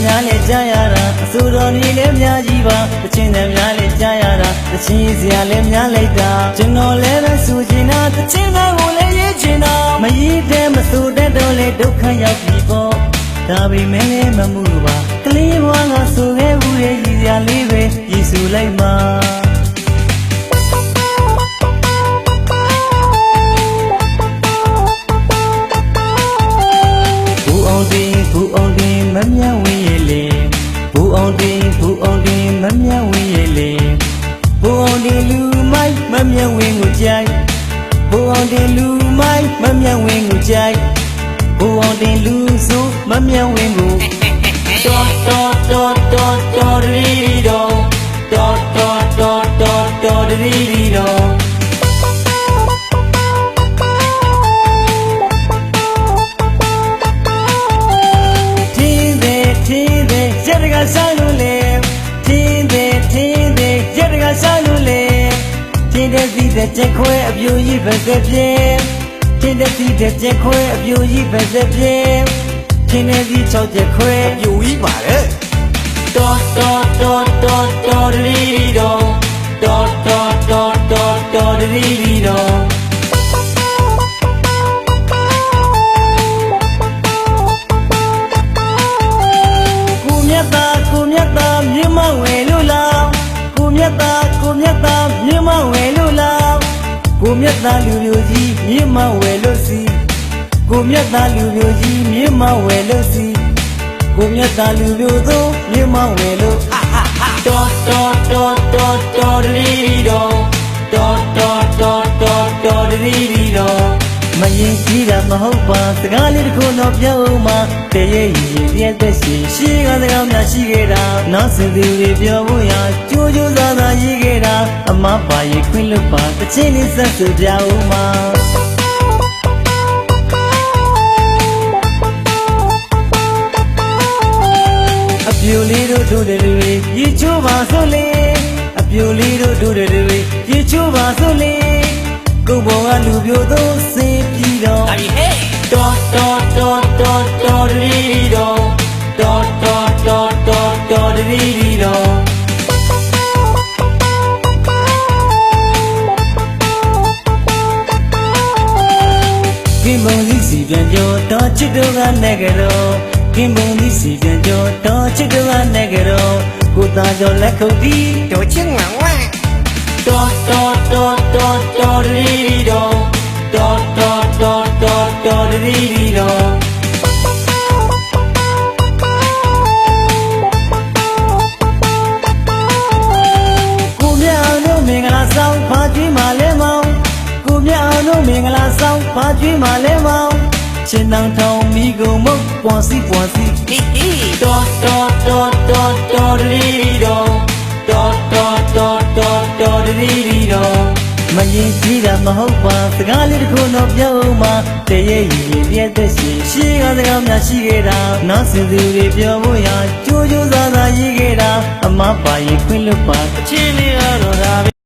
များလဲကြားရတာအစိုးတော်နေလဲများကြီးပါတချင်းတွေများလဲကြားရတာတချင်းစရာလဲများလိုက်တာကျွန်တော်လဲပဲဆိုချင်တာတချင်းတွေကိုလဲရေးချင်တာမရေးတဲ့မဆိုတဲ့တော့လဲဒုက္ခရောက်ပြီပေါ့ဒါပေမဲ့လည်းမမှုပါကလေးဘွားကဆိုခဲ့ဘူးရဲ့ရည်စရာလေးပဲရည်စူလိုက်မှာဘူအောင်တင်မမြတ်ဝင်းရဲ့လေဘူအောင်တင်မမြတ်ဝင်းရဲ့လေဘူအောင်တင်လူမိုက်မမြတ်ဝင်းကိုကြိုက်ဘူအောင်တင်လူမိုက်မမြတ်ဝင်းကိုကြိုက်ဘူအောင်တင်လူဆိုမမြတ်ဝင်းကိုတော်ရီတော်တော်ရီတော်ရတကစားလို့လေထင်းတဲ့ရတကစားလို့လေထင်းတဲ့စီတဲ့ချက်ခွဲအပြူကြီးပဲစပြင်းထင်းတဲ့စီတဲ့ချက်ခွဲအပြူကြီးပဲစပြင်းထင်းတဲ့စီ6ချက်ခွဲအပြူကြီးပါလေတော်ရီတော်ရီတော်ကိုမြတ်သားမြမဝဲလို့လားကိုမြတ်သားမြမဝဲလို့လားကိုမြတ်သားလူမျိုးကြီးမြမဝဲလို့စီကိုမြတ်သားလူမျိုးကြီးမြမဝဲလို့စီကိုမြတ်သားလူမျိုးသောမြမဝဲလို့တော်ရီတော်ရီတော်မရင်ကြီးတာမဟုတ်ပါစကားလေးတစ်ခုတော့ပြောဦးမှာတရေရည်ပြည့်သက်ရှိရှိကစကားများရှိခဲ့တာနောက်စသူတွေပြောဖို့ရကြိုးကြိုးစားစားရေးခဲ့တာအမပါရင်ခွင့်လွတ်ပါတချင်းလေးဆက်စုပြဦးမှာအပြူလေးတို့တို့တွေရေချိုးပါဆိုလေအပြူလေးတို့တို့တွေရေချိုးပါဆိုလေကိုဘောကလူပြိုသောစေးပြီးတော့တော်ရီတော်ရီတော်ကင်းမုံလေးစီပြန်ကြောတော်ချစ်တို့ကနဲ့ကြတော့ကင်းမုံလေးစီပြန်ကြောတော်ချစ်တို့ကနဲ့ကြတော့ကိုသားကြောလက်ခုပ်ပြီးတော်ချစ်ငါဝဲတော်ရီတော်ရီတော်ကိုမြအောင်တို့မင်္ဂလာဆောင်ဖာကျွေးမာလဲမောင်ကိုမြအောင်တို့မင်္ဂလာဆောင်ဖာကျွေးမာလဲမောင်ရှင်တောင်ထောင်မိကုန်မုတ်ပွန်စီတော်ရီတော်ရီတော်မရင်ကြီးတာမဟုတ်ပါစကားလေးတစ်ခုတော့ပြောဦးမှာတရေရည်ပြည့်သက်ရှိရှိကစကားများရှိခဲ့တာနောက်စသူတွေပြောဖို့ရကြိုးကြိုးစားစားရေးခဲ့တာအမပါရင်ခွင့်လွတ်ပါအချင်းလေးကတော့ဒါ